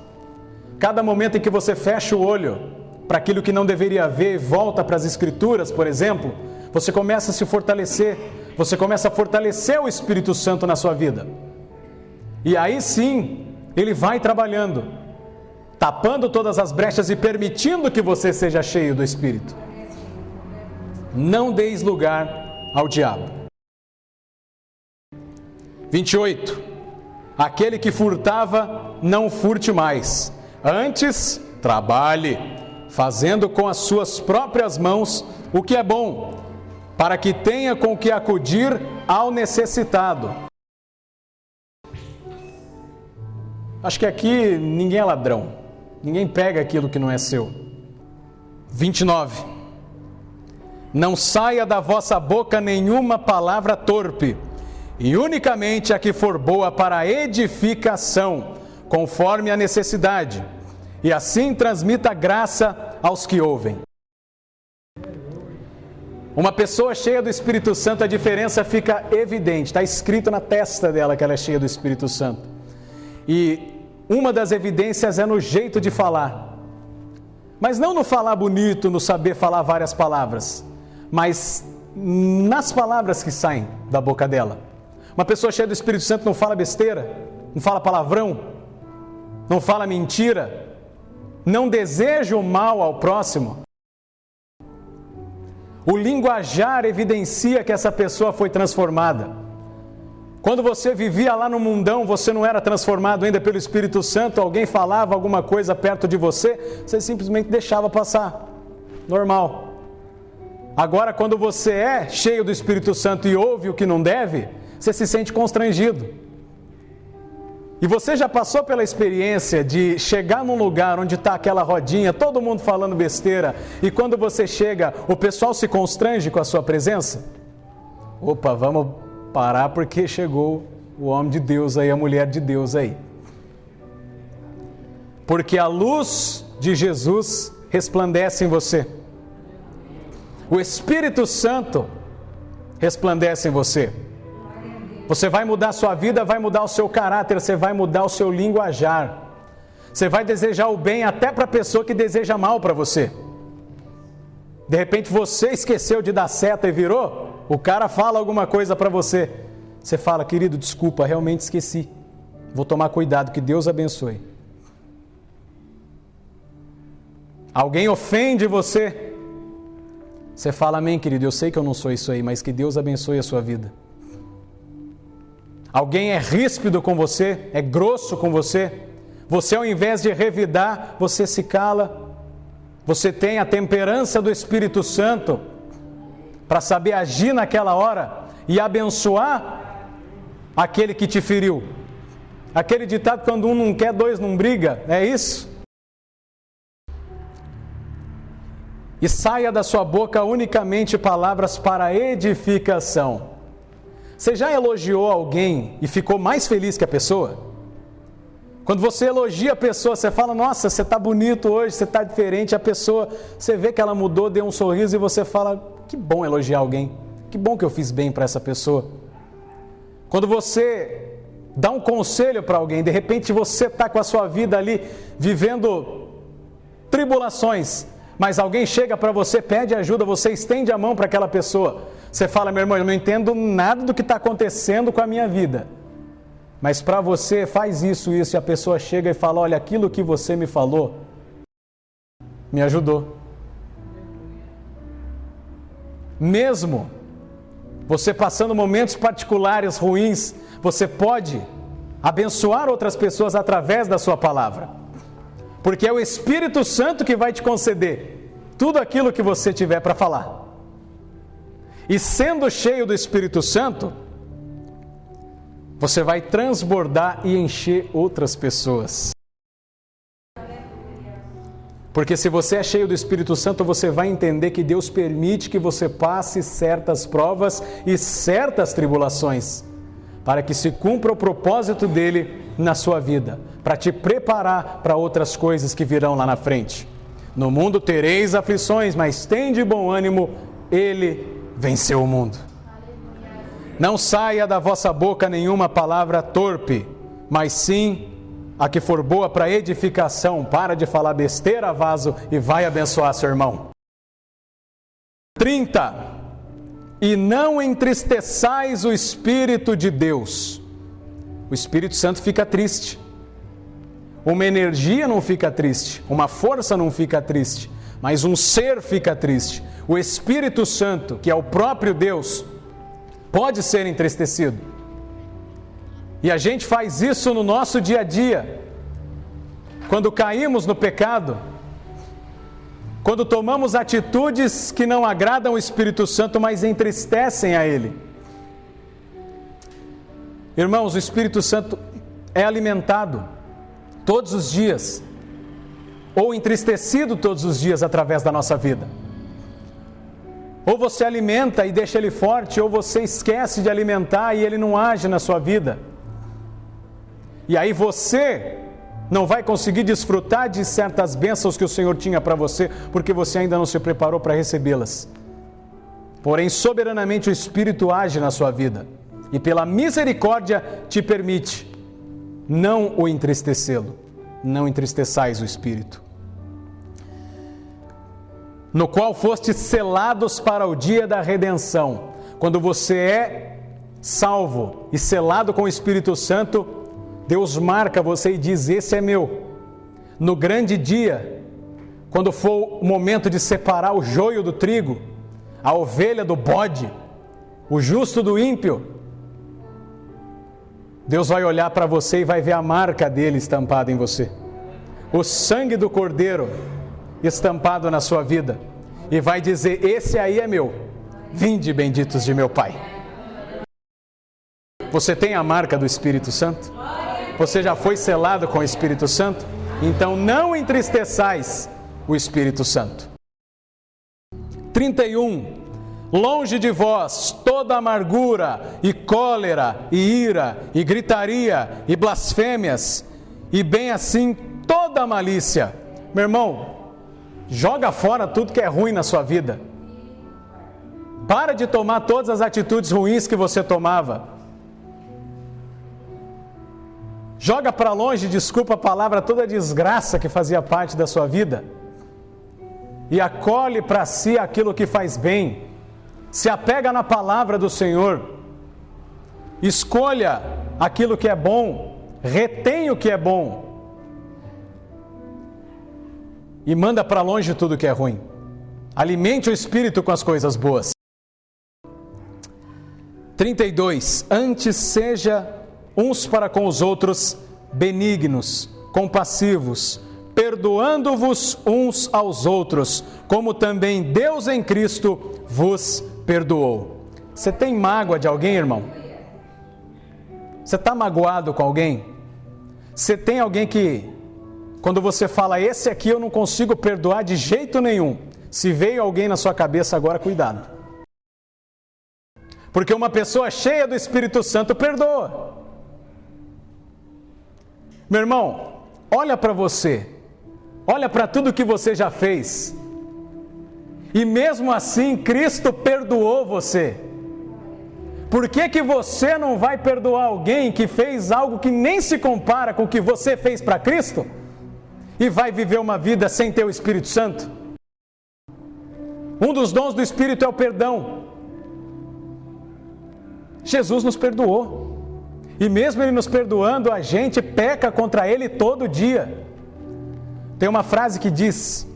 S1: Cada momento em que você fecha o olho para aquilo que não deveria ver e volta para as Escrituras, por exemplo, você começa a se fortalecer, você começa a fortalecer o Espírito Santo na sua vida. E aí sim, ele vai trabalhando, tapando todas as brechas e permitindo que você seja cheio do Espírito. Não deis lugar ao diabo. 28. Aquele que furtava, não furte mais. Antes, trabalhe, fazendo com as suas próprias mãos o que é bom, para que tenha com que acudir ao necessitado. Acho que aqui ninguém é ladrão. Ninguém pega aquilo que não é seu. 29. Não saia da vossa boca nenhuma palavra torpe, e unicamente a que for boa para a edificação, conforme a necessidade, e assim transmita graça aos que ouvem. Uma pessoa cheia do Espírito Santo, a diferença fica evidente. Está escrito na testa dela que ela é cheia do Espírito Santo. E uma das evidências é no jeito de falar. Mas não no falar bonito, no saber falar várias palavras, mas nas palavras que saem da boca dela. Uma pessoa cheia do Espírito Santo não fala besteira, não fala palavrão, não fala mentira, não deseja o mal ao próximo. O linguajar evidencia que essa pessoa foi transformada. Quando você vivia lá no mundão, você não era transformado ainda pelo Espírito Santo, alguém falava alguma coisa perto de você, você simplesmente deixava passar. Normal. Agora, quando você é cheio do Espírito Santo e ouve o que não deve, você se sente constrangido. E você já passou pela experiência de chegar num lugar onde está aquela rodinha, todo mundo falando besteira, e quando você chega, o pessoal se constrange com a sua presença? Opa, vamos parar porque chegou o homem de Deus aí, a mulher de Deus aí. Porque a luz de Jesus resplandece em você. O Espírito Santo resplandece em você. Você vai mudar a sua vida, vai mudar o seu caráter, você vai mudar o seu linguajar. Você vai desejar o bem até para a pessoa que deseja mal para você. De repente você esqueceu de dar seta e virou, o cara fala alguma coisa para você. Você fala, querido, desculpa, realmente esqueci. Vou tomar cuidado, que Deus abençoe. Alguém ofende você. Você fala, amém, querido, eu sei que eu não sou isso aí, mas que Deus abençoe a sua vida. Alguém é ríspido com você, é grosso com você. Você, ao invés de revidar, você se cala. Você tem a temperança do Espírito Santo para saber agir naquela hora e abençoar aquele que te feriu. Aquele ditado, quando um não quer, dois não briga, é isso? E saia da sua boca unicamente palavras para edificação. Você já elogiou alguém e ficou mais feliz que a pessoa? Quando você elogia a pessoa, você fala, nossa, você está bonito hoje, você está diferente. A pessoa, você vê que ela mudou, deu um sorriso e você fala, que bom elogiar alguém. Que bom que eu fiz bem para essa pessoa. Quando você dá um conselho para alguém, de repente você está com a sua vida ali, vivendo tribulações, mas alguém chega para você, pede ajuda, você estende a mão para aquela pessoa. Você fala, meu irmão, eu não entendo nada do que está acontecendo com a minha vida. Mas para você, faz isso, e a pessoa chega e fala, olha, aquilo que você me falou, me ajudou. Mesmo você passando momentos particulares ruins, você pode abençoar outras pessoas através da sua palavra. Porque é o Espírito Santo que vai te conceder tudo aquilo que você tiver para falar. E sendo cheio do Espírito Santo, você vai transbordar e encher outras pessoas. Porque se você é cheio do Espírito Santo, você vai entender que Deus permite que você passe certas provas e certas tribulações, para que se cumpra o propósito dele na sua vida, para te preparar para outras coisas que virão lá na frente. No mundo tereis aflições, mas tende bom ânimo, ele venceu o mundo. Não saia da vossa boca nenhuma palavra torpe, mas sim a que for boa para edificação. Para de falar besteira, vaso, e vai abençoar seu irmão. 30. E não entristeçais o Espírito de Deus. O Espírito Santo fica triste. Uma energia não fica triste, uma força não fica triste, mas um ser fica triste. O Espírito Santo, que é o próprio Deus, pode ser entristecido. E a gente faz isso no nosso dia a dia. Quando caímos no pecado, quando tomamos atitudes que não agradam o Espírito Santo, mas entristecem a Ele. Irmãos, o Espírito Santo é alimentado todos os dias ou entristecido todos os dias através da nossa vida. Ou você alimenta e deixa ele forte, ou você esquece de alimentar e ele não age na sua vida. E aí você não vai conseguir desfrutar de certas bênçãos que o Senhor tinha para você, porque você ainda não se preparou para recebê-las. Porém, soberanamente o Espírito age na sua vida e pela misericórdia te permite não o entristecê-lo. Não entristeçais o Espírito. No qual fostes selados para o dia da redenção. Quando você é salvo e selado com o Espírito Santo, Deus marca você e diz: esse é meu. No grande dia, quando for o momento de separar o joio do trigo, a ovelha do bode, o justo do ímpio, Deus vai olhar para você e vai ver a marca dele estampada em você. O sangue do Cordeiro estampado na sua vida. E vai dizer: esse aí é meu. Vinde, benditos de meu Pai. Você tem a marca do Espírito Santo? Você já foi selado com o Espírito Santo? Então não entristeçais o Espírito Santo. 31. Longe de vós toda amargura e cólera e ira e gritaria e blasfêmias e bem assim toda malícia. Meu irmão, joga fora tudo que é ruim na sua vida. Para de tomar todas as atitudes ruins que você tomava. Joga para longe, desculpa a palavra, toda a desgraça que fazia parte da sua vida. E acolhe para si aquilo que faz bem. Se apega na palavra do Senhor. Escolha aquilo que é bom. Retém o que é bom. E manda para longe tudo que é ruim. Alimente o espírito com as coisas boas. 32. Antes seja uns para com os outros benignos, compassivos, perdoando-vos uns aos outros, como também Deus em Cristo vos perdoou. Você tem mágoa de alguém, irmão? Você está magoado com alguém? Você tem alguém que, quando você fala, esse aqui eu não consigo perdoar de jeito nenhum. Se veio alguém na sua cabeça agora, cuidado. Porque uma pessoa cheia do Espírito Santo perdoa. Meu irmão, olha para você. Olha para tudo que você já fez. E mesmo assim, Cristo perdoou você. Por que você não vai perdoar alguém que fez algo que nem se compara com o que você fez para Cristo? E vai viver uma vida sem ter o Espírito Santo? Um dos dons do Espírito é o perdão. Jesus nos perdoou. E mesmo Ele nos perdoando, a gente peca contra Ele todo dia. Tem uma frase que diz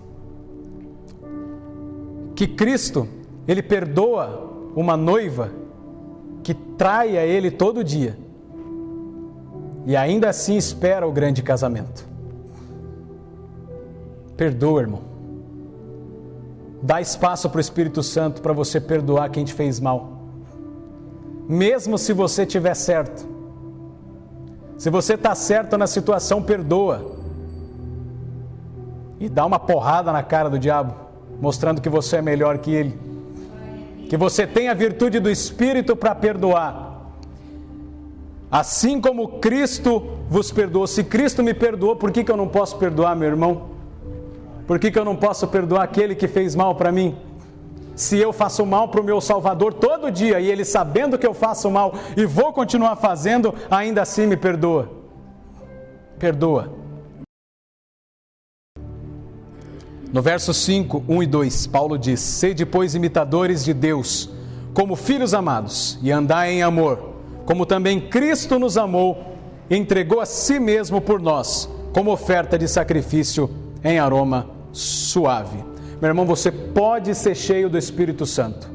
S1: que Cristo, Ele perdoa uma noiva que trai a Ele todo dia. E ainda assim espera o grande casamento. Perdoa, irmão. Dá espaço para o Espírito Santo para você perdoar quem te fez mal. Mesmo se você estiver certo. Se você está certo na situação, perdoa. E dá uma porrada na cara do diabo, mostrando que você é melhor que ele. Que você tem a virtude do Espírito para perdoar. Assim como Cristo vos perdoou. Se Cristo me perdoou, por que eu não posso perdoar meu irmão? Por que eu não posso perdoar aquele que fez mal para mim? Se eu faço mal para o meu Salvador todo dia, e Ele sabendo que eu faço mal e vou continuar fazendo, ainda assim me perdoa. Perdoa. No verso 5, 1 e 2, Paulo diz: sede, pois, imitadores de Deus, como filhos amados, e andai em amor, como também Cristo nos amou, e entregou a si mesmo por nós, como oferta de sacrifício em aroma suave. Meu irmão, você pode ser cheio do Espírito Santo,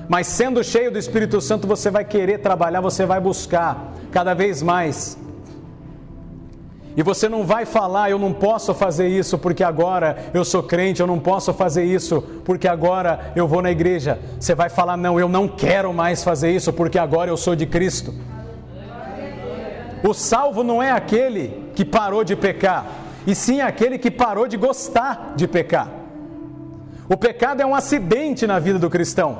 S1: mas sendo cheio do Espírito Santo, você vai querer trabalhar, você vai buscar cada vez mais. E você não vai falar, eu não posso fazer isso porque agora eu sou crente, eu não posso fazer isso porque agora eu vou na igreja. Você vai falar, não, eu não quero mais fazer isso porque agora eu sou de Cristo. O salvo não é aquele que parou de pecar. e sim aquele que parou de gostar de pecar. O pecado é um acidente na vida do cristão.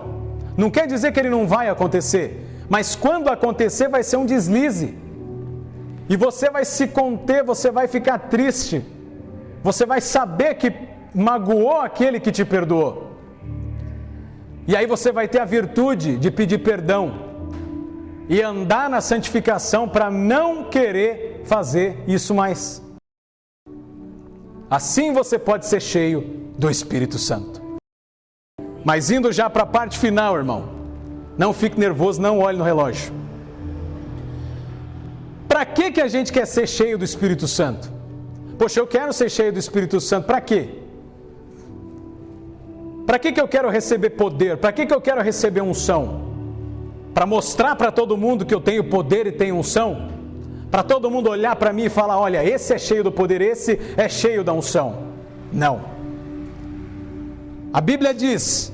S1: Não quer dizer que ele não vai acontecer, mas quando acontecer vai ser um deslize. E você vai se conter, você vai ficar triste. Você vai saber que magoou aquele que te perdoou. E aí você vai ter a virtude de pedir perdão e andar na santificação para não querer fazer isso mais. Assim você pode ser cheio do Espírito Santo. Mas indo já para a parte final, irmão, não fique nervoso, não olhe no relógio. Para que a gente quer ser cheio do Espírito Santo? Poxa, eu quero ser cheio do Espírito Santo, para quê? Para que eu quero receber poder? Para que eu quero receber unção? Para mostrar para todo mundo que eu tenho poder e tenho unção? Para todo mundo olhar para mim e falar, olha, esse é cheio do poder, esse é cheio da unção? Não. A Bíblia diz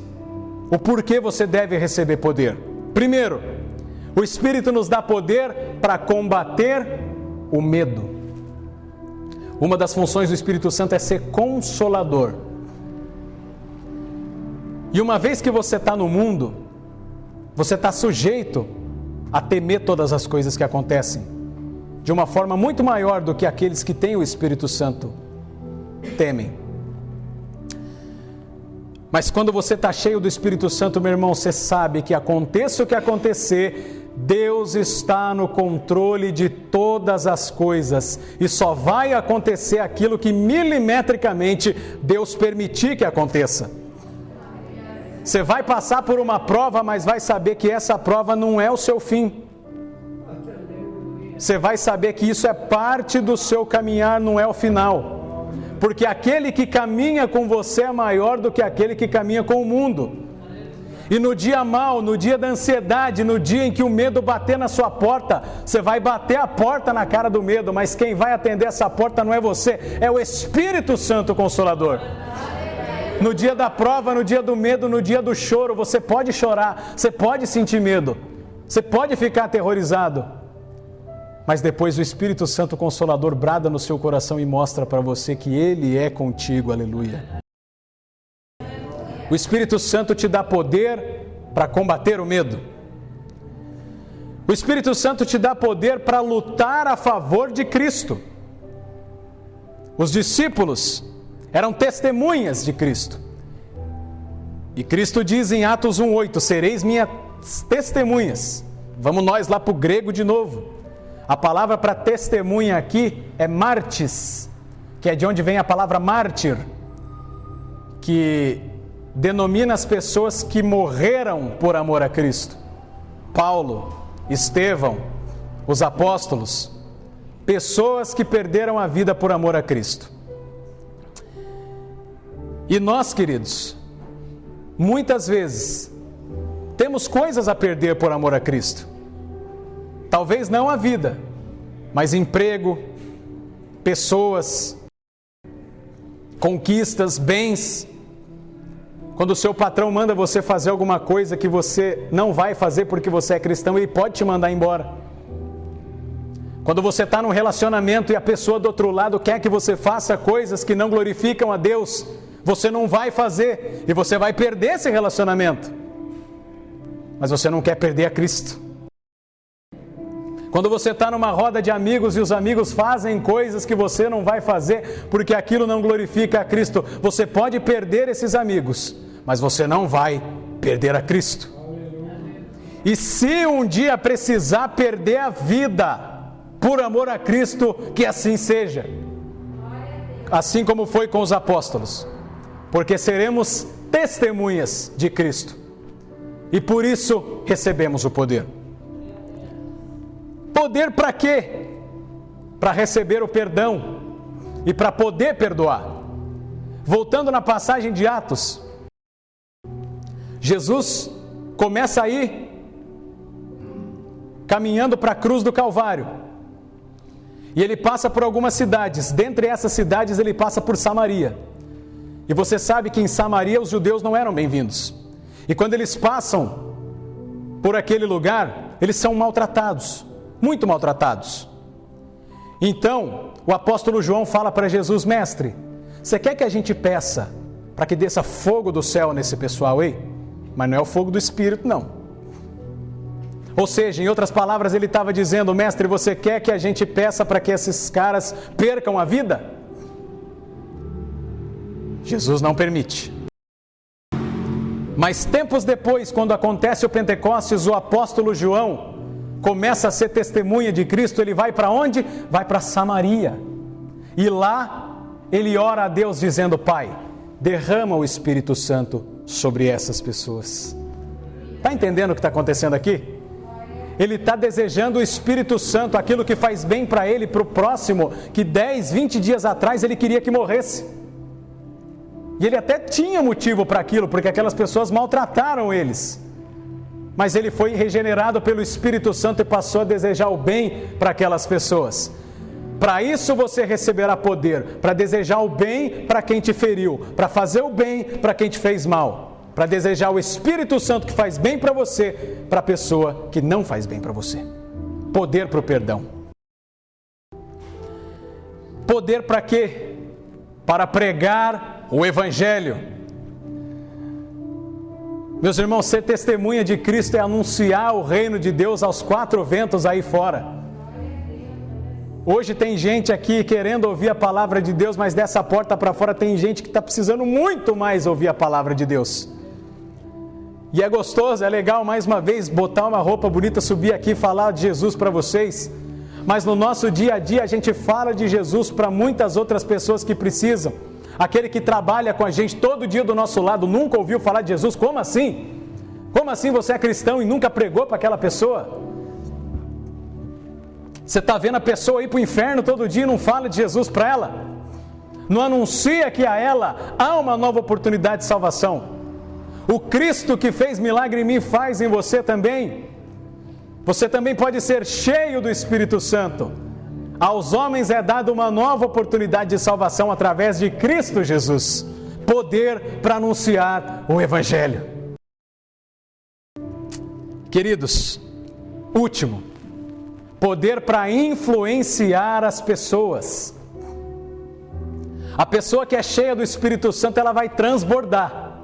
S1: o porquê você deve receber poder. Primeiro, o Espírito nos dá poder para combater o medo. Uma das funções do Espírito Santo é ser consolador. E uma vez que você está no mundo, você está sujeito a temer todas as coisas que acontecem, de uma forma muito maior do que aqueles que têm o Espírito Santo temem. Mas quando você está cheio do Espírito Santo, meu irmão, você sabe que aconteça o que acontecer, Deus está no controle de todas as coisas e só vai acontecer aquilo que milimetricamente Deus permitir que aconteça. Você vai passar por uma prova, mas vai saber que essa prova não é o seu fim. Você vai saber que isso é parte do seu caminhar, não é o final. Porque aquele que caminha com você é maior do que aquele que caminha com o mundo. E no dia mau, no dia da ansiedade, no dia em que o medo bater na sua porta, você vai bater a porta na cara do medo, mas quem vai atender essa porta não é você, é o Espírito Santo Consolador. No dia da prova, no dia do medo, no dia do choro, você pode chorar, você pode sentir medo, você pode ficar aterrorizado, mas depois o Espírito Santo Consolador brada no seu coração e mostra para você que Ele é contigo, aleluia. O Espírito Santo te dá poder para combater o medo. O Espírito Santo te dá poder para lutar a favor de Cristo. Os discípulos eram testemunhas de Cristo. E Cristo diz em Atos 1:8, sereis minhas testemunhas. Vamos nós lá para o grego de novo. A palavra para testemunha aqui é martis, que é de onde vem a palavra mártir, que denomina as pessoas que morreram por amor a Cristo. Paulo, Estevão, os apóstolos, pessoas que perderam a vida por amor a Cristo. E nós, queridos, muitas vezes temos coisas a perder por amor a Cristo. Talvez não a vida, mas emprego, pessoas, conquistas, bens. Quando o seu patrão manda você fazer alguma coisa que você não vai fazer porque você é cristão, ele pode te mandar embora. Quando você está num relacionamento e a pessoa do outro lado quer que você faça coisas que não glorificam a Deus, você não vai fazer e você vai perder esse relacionamento. Mas você não quer perder a Cristo. Quando você está numa roda de amigos e os amigos fazem coisas que você não vai fazer porque aquilo não glorifica a Cristo, você pode perder esses amigos, mas você não vai perder a Cristo. E se um dia precisar perder a vida por amor a Cristo, que assim seja. Assim como foi com os apóstolos. Porque seremos testemunhas de Cristo. E por isso recebemos o poder. Poder para quê? Para receber o perdão e para poder perdoar. Voltando na passagem de Atos, Jesus começa a ir caminhando para a cruz do Calvário. E ele passa por algumas cidades. Dentre essas cidades ele passa por Samaria. E você sabe que em Samaria os judeus não eram bem-vindos. E quando eles passam por aquele lugar, eles são maltratados, muito maltratados. Então, o apóstolo João fala para Jesus: mestre, você quer que a gente peça para que desça fogo do céu nesse pessoal aí? Mas não é o fogo do Espírito, não. Ou seja, em outras palavras, ele estava dizendo: mestre, você quer que a gente peça para que esses caras percam a vida? Jesus não permite. Mas tempos depois, quando acontece o Pentecostes, o apóstolo João começa a ser testemunha de Cristo. Ele vai para onde? Vai para Samaria. E lá ele ora a Deus dizendo: Pai, derrama o Espírito Santo sobre essas pessoas. Está entendendo o que está acontecendo aqui? Ele está desejando o Espírito Santo, aquilo que faz bem para ele, para o próximo, que 10, 20 dias atrás ele queria que morresse. E ele até tinha motivo para aquilo, porque aquelas pessoas maltrataram eles. Mas ele foi regenerado pelo Espírito Santo e passou a desejar o bem para aquelas pessoas. Para isso você receberá poder, para desejar o bem para quem te feriu, para fazer o bem para quem te fez mal, para desejar o Espírito Santo que faz bem para você, para a pessoa que não faz bem para você. Poder para o perdão. Poder para quê? Para pregar o Evangelho. Meus irmãos, ser testemunha de Cristo é anunciar o reino de Deus aos quatro ventos aí fora. Hoje tem gente aqui querendo ouvir a palavra de Deus, mas dessa porta para fora tem gente que está precisando muito mais ouvir a palavra de Deus. E é gostoso, é legal mais uma vez botar uma roupa bonita, subir aqui e falar de Jesus para vocês. Mas no nosso dia a dia a gente fala de Jesus para muitas outras pessoas que precisam. Aquele que trabalha com a gente todo dia do nosso lado nunca ouviu falar de Jesus. Como assim? Como assim você é cristão e nunca pregou para aquela pessoa? Você está vendo a pessoa ir para o inferno todo dia e não fala de Jesus para ela? Não anuncia que a ela há uma nova oportunidade de salvação? O Cristo que fez milagre em mim faz em você também. Você também pode ser cheio do Espírito Santo. Aos homens é dada uma nova oportunidade de salvação através de Cristo Jesus. Poder para anunciar o Evangelho. Queridos, último. Poder para influenciar as pessoas. A pessoa que é cheia do Espírito Santo, ela vai transbordar.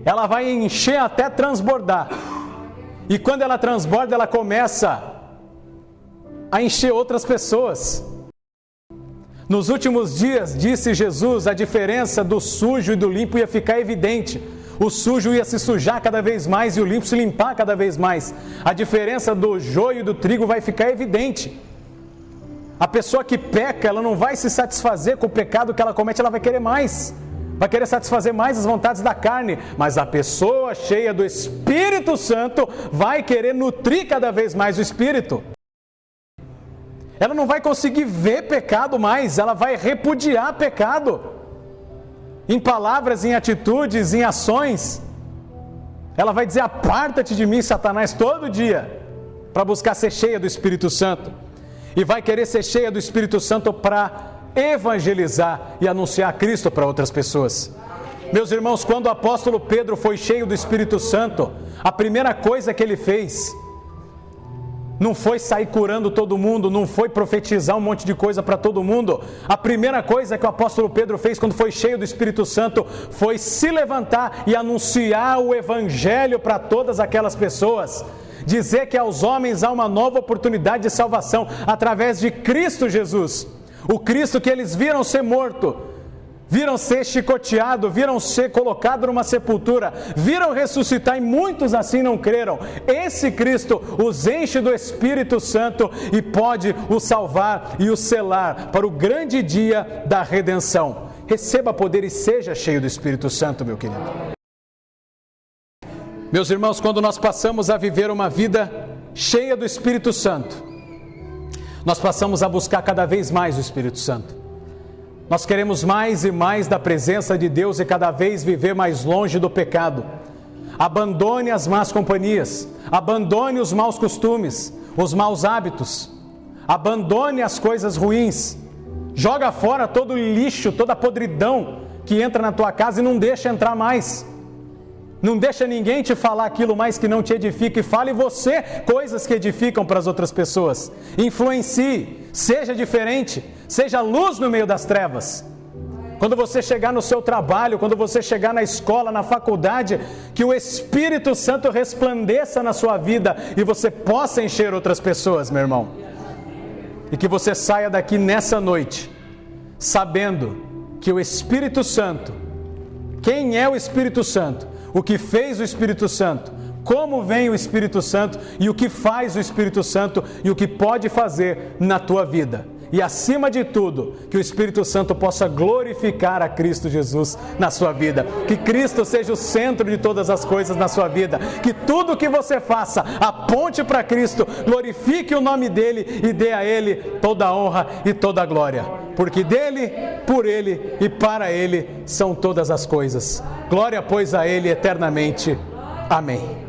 S1: Ela vai encher até transbordar. E quando ela transborda, ela começa a encher outras pessoas. Nos últimos dias, disse Jesus, a diferença do sujo e do limpo ia ficar evidente. O sujo ia se sujar cada vez mais e o limpo se limpar cada vez mais. A diferença do joio e do trigo vai ficar evidente. A pessoa que peca, ela não vai se satisfazer com o pecado que ela comete, ela vai querer mais. Vai querer satisfazer mais as vontades da carne. Mas a pessoa cheia do Espírito Santo vai querer nutrir cada vez mais o Espírito. Ela não vai conseguir ver pecado mais, ela vai repudiar pecado. Em palavras, em atitudes, em ações. Ela vai dizer: aparta-te de mim, Satanás, todo dia, para buscar ser cheia do Espírito Santo. E vai querer ser cheia do Espírito Santo para evangelizar e anunciar Cristo para outras pessoas. Meus irmãos, quando o apóstolo Pedro foi cheio do Espírito Santo, a primeira coisa que ele fez não foi sair curando todo mundo, não foi profetizar um monte de coisa para todo mundo. A primeira coisa que o apóstolo Pedro fez quando foi cheio do Espírito Santo foi se levantar e anunciar o Evangelho para todas aquelas pessoas. Dizer que aos homens há uma nova oportunidade de salvação através de Cristo Jesus. O Cristo que eles viram ser morto, viram ser chicoteado, viram ser colocado numa sepultura, viram ressuscitar e muitos assim não creram. Esse Cristo os enche do Espírito Santo e pode os salvar e os selar para o grande dia da redenção. Receba poder e seja cheio do Espírito Santo, meu querido. Meus irmãos, quando nós passamos a viver uma vida cheia do Espírito Santo, nós passamos a buscar cada vez mais o Espírito Santo. Nós queremos mais e mais da presença de Deus e cada vez viver mais longe do pecado. Abandone as más companhias, abandone os maus costumes, os maus hábitos, abandone as coisas ruins, joga fora todo o lixo, toda a podridão que entra na tua casa e não deixa entrar mais. Não deixa ninguém te falar aquilo mais que não te edifica, e fale você coisas que edificam para as outras pessoas. Influencie, seja diferente, seja luz no meio das trevas. Quando você chegar no seu trabalho, quando você chegar na escola, na faculdade, que o Espírito Santo resplandeça na sua vida e você possa encher outras pessoas, meu irmão. E que você saia daqui nessa noite, sabendo que o Espírito Santo, quem é o Espírito Santo, o que fez o Espírito Santo, como vem o Espírito Santo e o que faz o Espírito Santo e o que pode fazer na tua vida. E acima de tudo, que o Espírito Santo possa glorificar a Cristo Jesus na sua vida. Que Cristo seja o centro de todas as coisas na sua vida. Que tudo que você faça aponte para Cristo, glorifique o nome dEle e dê a Ele toda a honra e toda a glória. Porque dEle, por Ele e para Ele são todas as coisas. Glória, pois, a Ele eternamente. Amém.